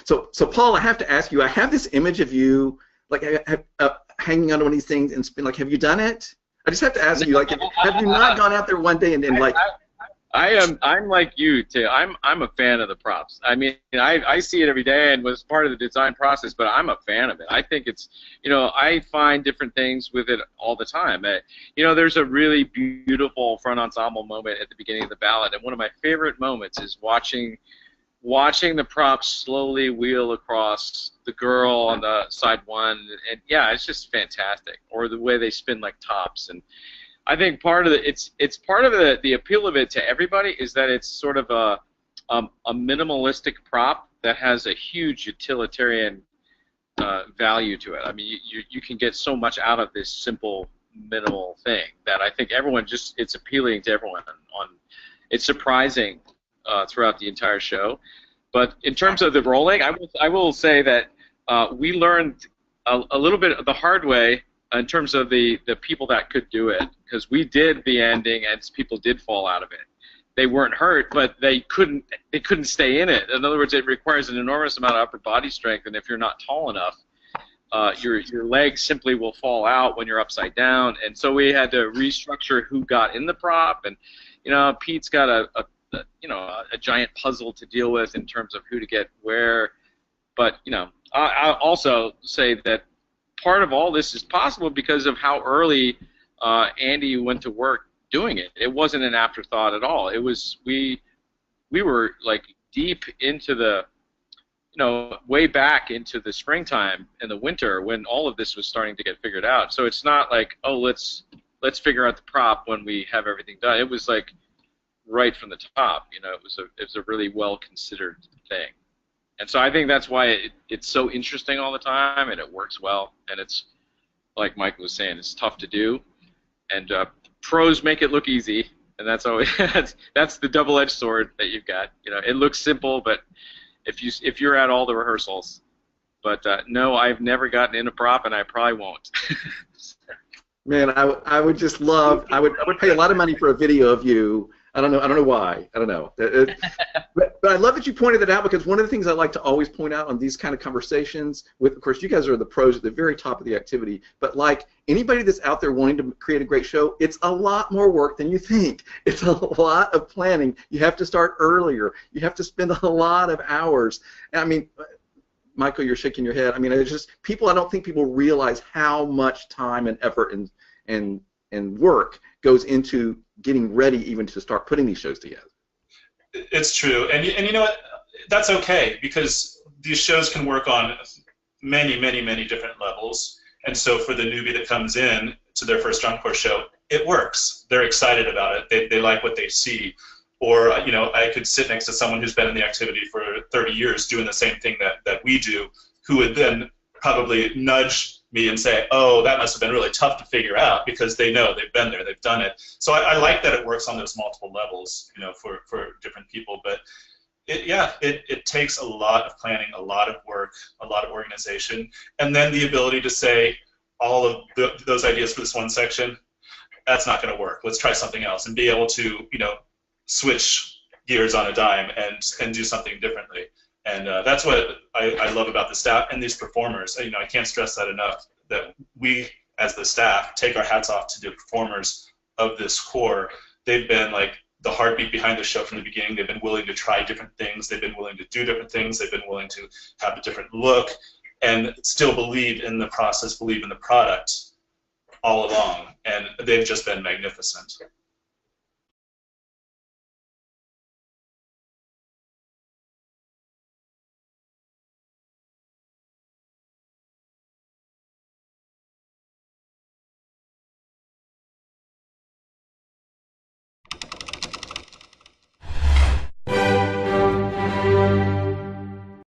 So Paul, I have to ask you. I have this image of you, like, hanging on one of these things and spin. Like, have you done it? I just have to ask you, like, have you not gone out there one day and like? I'm like you too. I'm a fan of the props. I mean, I see it every day and was part of the design process, but I'm a fan of it. I think it's, I find different things with it all the time. There's a really beautiful front ensemble moment at the beginning of the ballad, and one of my favorite moments is watching the props slowly wheel across the girl on the side one, and yeah, it's just fantastic. Or the way they spin like tops, and I think part of it's part of the appeal of it to everybody is that it's sort of a minimalistic prop that has a huge utilitarian value to it. I mean, you can get so much out of this simple minimal thing that I think it's appealing to everyone. It's surprising throughout the entire show. But in terms of the rolling, I will say that we learned a little bit the hard way in terms of the people that could do it, because we did the ending and people did fall out of it. They weren't hurt, but they couldn't stay in it. In other words, it requires an enormous amount of upper body strength, and if you're not tall enough, your legs simply will fall out when you're upside down. And so we had to restructure who got in the prop, and Pete's got a giant puzzle to deal with in terms of who to get where. But I'll also say that part of all this is possible because of how early Andy went to work doing it. It wasn't an afterthought at all. It was we were like deep into the way back into the springtime and the winter when all of this was starting to get figured out. So it's not like, oh, let's figure out the prop when we have everything done. It was like right from the top. It was a really well considered thing. And so I think that's why it's so interesting all the time, and it works well. And it's, like Mike was saying, it's tough to do. And pros make it look easy, and that's always that's the double-edged sword that you've got. It looks simple, but if you're at all the rehearsals, but no, I've never gotten in a prop, and I probably won't. Man, I would just love. I would pay a lot of money for a video of you. I don't know why. I don't know. But I love that you pointed that out, because one of the things I like to always point out on these kind of conversations with, of course, you guys are the pros at the very top of the activity, but like anybody that's out there wanting to create a great show, it's a lot more work than you think. It's a lot of planning. You have to start earlier. You have to spend a lot of hours. I mean, Michael, you're shaking your head. I mean, it's just I don't think people realize how much time and effort and work goes into getting ready even to start putting these shows together. It's true, and you know what? That's okay, because these shows can work on many, many, many different levels. And so for the newbie that comes in to their first encore show, it works. They're excited about it. They like what they see. Or I could sit next to someone who's been in the activity for 30 years doing the same thing that we do, who would then probably nudge me and say, oh, that must have been really tough to figure out, because they know, they've been there, they've done it. So I like that it works on those multiple levels, for different people. But it takes a lot of planning, a lot of work, a lot of organization, and then the ability to say all of those ideas for this one section, that's not going to work. Let's try something else, and be able to switch gears on a dime and do something differently. And that's what I love about the staff and these performers. I can't stress that enough, that we, as the staff, take our hats off to the performers of this core. They've been like the heartbeat behind the show from the beginning. They've been willing to try different things. They've been willing to do different things. They've been willing to have a different look, and still believe in the process, believe in the product all along. And they've just been magnificent.